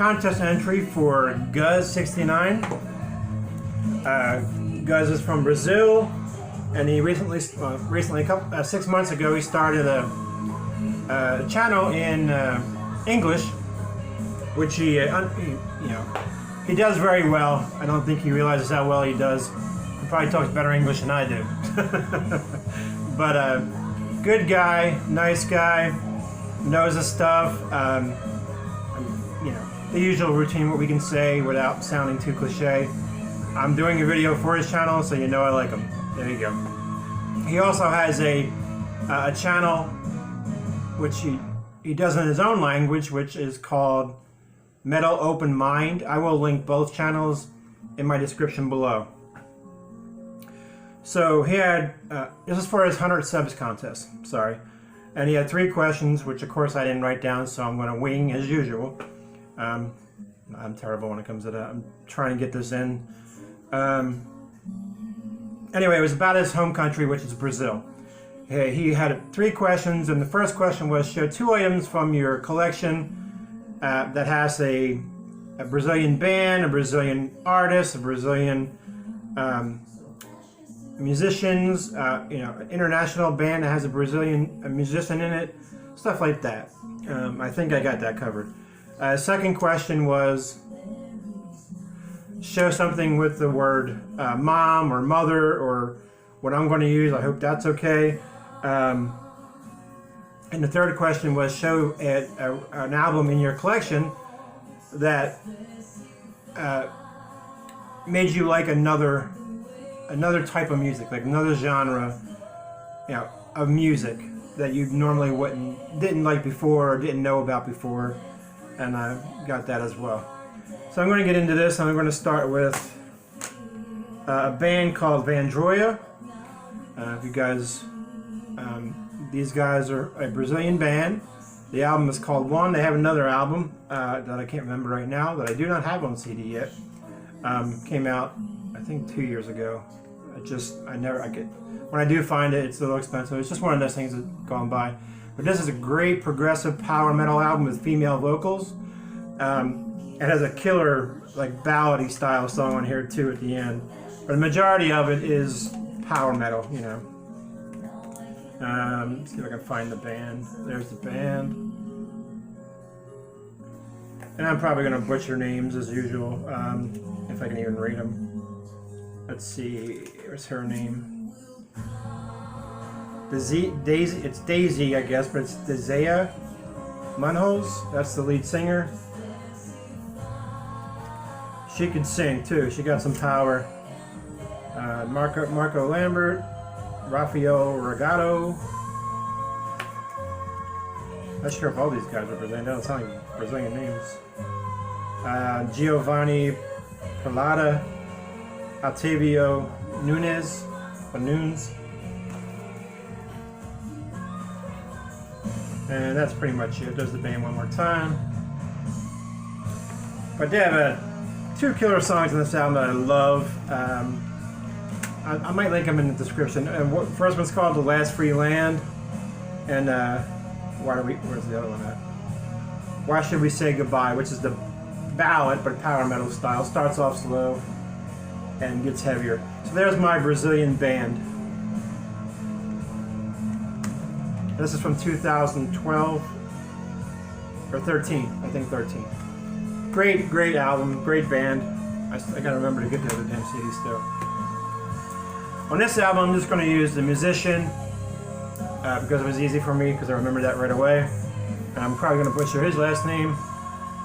contest entry for Guzz69. Guzz is from Brazil, and he recently, a couple 6 months ago, he started a channel in English, which he does very well. I don't think he realizes how well he does. He probably talks better English than I do. But good guy, nice guy, knows his stuff. The usual routine, what we can say without sounding too cliche. I'm doing a video for his channel, so you know I like him. There you go. He also has a channel which he does in his own language, which is called Metal Open Mind. I will link both channels in my description below. So he had, this is for his 100 subs contest, sorry. And he had 3 questions, which of course I didn't write down, so I'm going to wing as usual. I'm terrible when it comes to that. I'm trying to get this in. Anyway, it was about his home country, which is Brazil. He had 3 questions, and the first question was, show 2 items from your collection that has a Brazilian band, a Brazilian artist, a Brazilian musicians, an international band that has a Brazilian musician in it, stuff like that. I think I got that covered. Second question was, show something with the word mom or mother, or what I'm going to use. I hope that's okay. And the third question was, show an album in your collection that made you like another type of music, like another genre, of music that you normally didn't like before or didn't know about before, and I got that as well. So I'm going to get into this. I'm going to start with a band called Vandroya. If you guys, these guys are a Brazilian band. The album is called One. They have another album that I can't remember right now, that I do not have on CD yet. Came out, I think, 2 years ago. When I do find it, it's a little expensive. It's just one of those things that's gone by. But this is a great progressive power metal album with female vocals. It has a killer, like, ballady style song on here too at the end. But the majority of it is power metal, Let's see if I can find the band. There's the band. And I'm probably going to butcher names as usual, if I can even read them. Let's see, where's her name? Daisy, it's Daisy, I guess, but it's Dweezil Zappa. That's the lead singer. She can sing too. She got some power. Marco Lambert, Rafael Regato. I'm not sure if all these guys are Brazilian. They don't sound like Brazilian names. Giovanni Perlada, Otavio Nunes. And that's pretty much it. There's the band one more time. But they have 2 killer songs in this album that I love. I might link them in the description. First one's called The Last Free Land. And where's the other one at? Why Should We Say Goodbye, which is the ballad, but power metal style. Starts off slow and gets heavier. So there's my Brazilian band. This is from 2012 or 13, I think 13. Great album, great band. I gotta remember to get the other damn CD still. On this album, I'm just going to use the musician because it was easy for me, because I remember that right away. And I'm probably going to butcher his last name.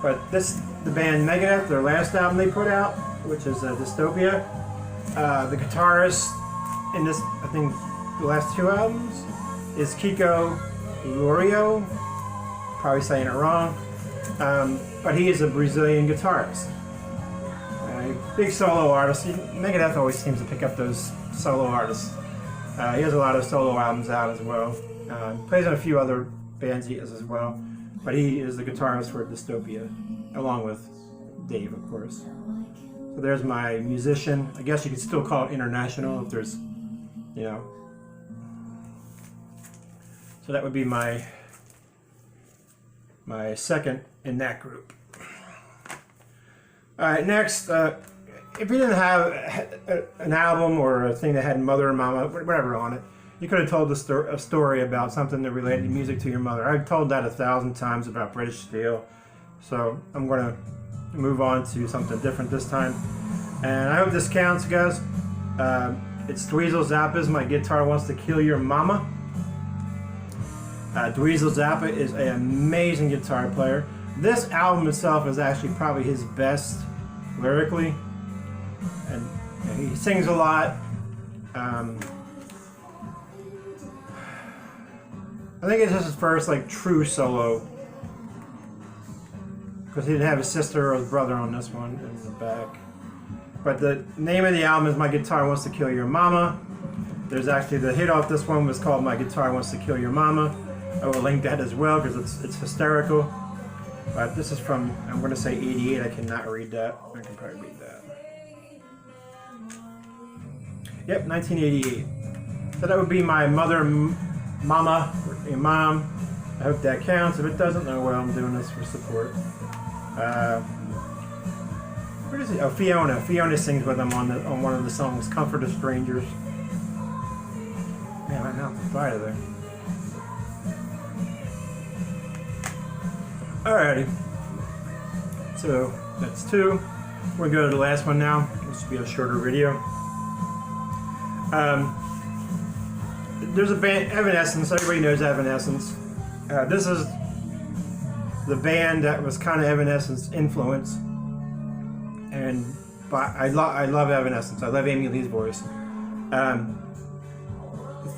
But the band Megadeth, their last album they put out, which is Dystopia. The guitarist in this, I think, the last 2 albums is Kiko Loureiro. Probably saying it wrong. But he is a Brazilian guitarist. Big solo artist. Megadeth always seems to pick up those solo artists. He has a lot of solo albums out as well. Plays in a few other bands he has as well. But he is the guitarist for Dystopia, along with Dave, of course. So there's my musician. I guess you could still call it international if there's, So that would be my second in that group. Alright, next, if you didn't have an album or a thing that had mother and mama, whatever on it, you could have told a story about something that related music to your mother. I've told that 1,000 times about British Steel, so I'm going to move on to something different this time. And I hope this counts, guys. It's Dweezil Zappa's My Guitar Wants to Kill Your Mama. Dweezil Zappa is an amazing guitar player. This album itself is actually probably his best lyrically, and he sings a lot. I think it's just his first like true solo, because he didn't have his sister or his brother on this one in the back. But the name of the album is My Guitar Wants to Kill Your Mama. There's actually the hit off this one was called My Guitar Wants to Kill Your Mama. I will link that as well because it's hysterical. But this is from, I'm going to say 88. I cannot read that. I can probably read that. Yep, 1988. So that would be my mother, mama, or mom. I hope that counts. If it doesn't, oh well, I'm doing this for support. Where is he? Oh, Fiona. Fiona sings with him on one of the songs, Comfort of Strangers. Man, my mouth is fire there. Alrighty. So, that's two. We're going to go to the last one now. This will be a shorter video. There's a band, Evanescence. Everybody knows Evanescence. This is the band that was kind of Evanescence influence. And I love Evanescence. I love Amy Lee's voice.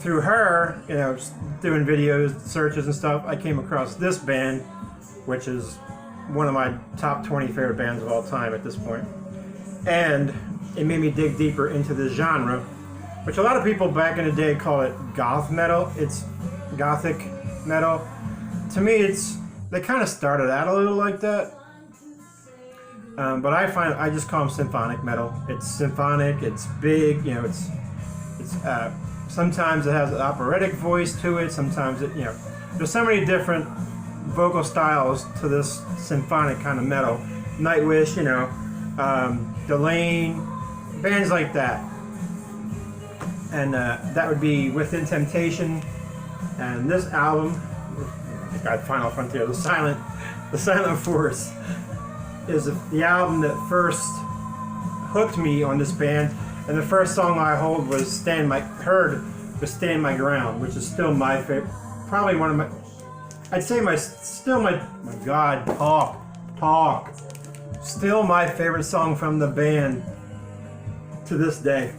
Through her, you know, doing videos, searches and stuff, I came across this band, which is one of my top 20 favorite bands of all time at this point. And it made me dig deeper into this genre, which a lot of people back in the day call it goth metal. It's gothic metal. To me, they kind of started out a little like that. But I just call them symphonic metal. It's symphonic, it's big, you know, it's sometimes it has an operatic voice to it, sometimes it, you know, there's so many different vocal styles to this symphonic kind of metal. Nightwish, you know, Delane, bands like that. And that would be Within Temptation. And this album, I got Final Frontier, the Silent Force, is the album that first hooked me on this band. And the first song I heard was Stand My Ground, which is still my favorite, probably one of my, I'd say my God, talk. Still my favorite song from the band to this day.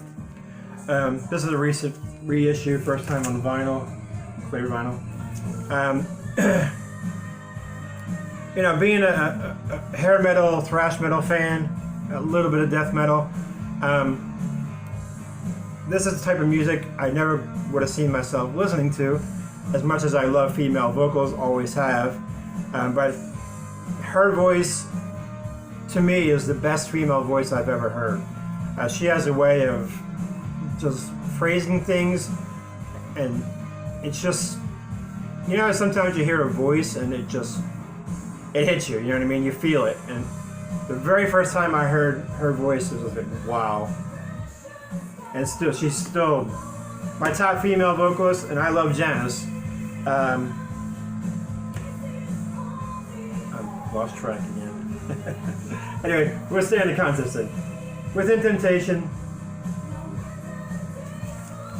This is a recent reissue, first time on vinyl, clear vinyl. You know, being a hair metal, thrash metal fan, a little bit of death metal, this is the type of music I never would have seen myself listening to, as much as I love female vocals, always have. But her voice, to me, is the best female voice I've ever heard. She has a way of just phrasing things, and it's just, you know, sometimes you hear a voice and it hits you, you know what I mean? You feel it. And the very first time I heard her voice, it was like, wow. And she's still my top female vocalist, and I love Janice. I've lost track again. Anyway, we'll stay on the contest then. Within Temptation,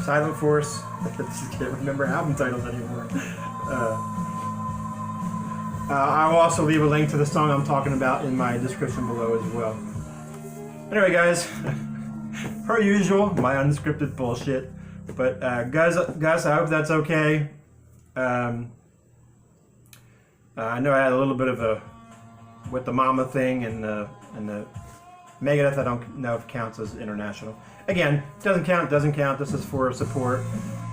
Silent Force. I just can't remember album titles anymore. I'll also leave a link to the song I'm talking about in my description below as well. Anyway, guys, per usual, my unscripted bullshit. But Guzz, I hope that's okay. I know I had a little bit of a with the mama thing and the Megadeth. I don't know if counts as international. Again, doesn't count. This is for support.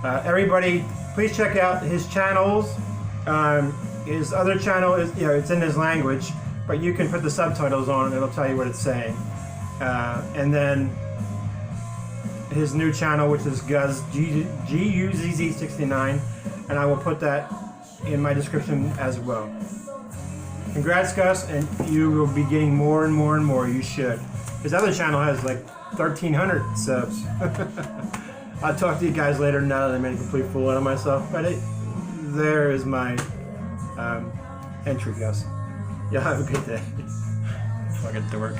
Everybody, please check out his channels. His other channel is, you know, it's in his language, but you can put the subtitles on and it'll tell you what it's saying. And then his new channel, which is Guzz, Guzz69, and I will put that in my description as well. Congrats, Gus, and you will be getting more and more and more. You should. His other channel has like 1,300 subs. I'll talk to you guys later now that I made a complete fool out of myself. But there is my entry, Gus. Y'all have a good day. Fucking dork.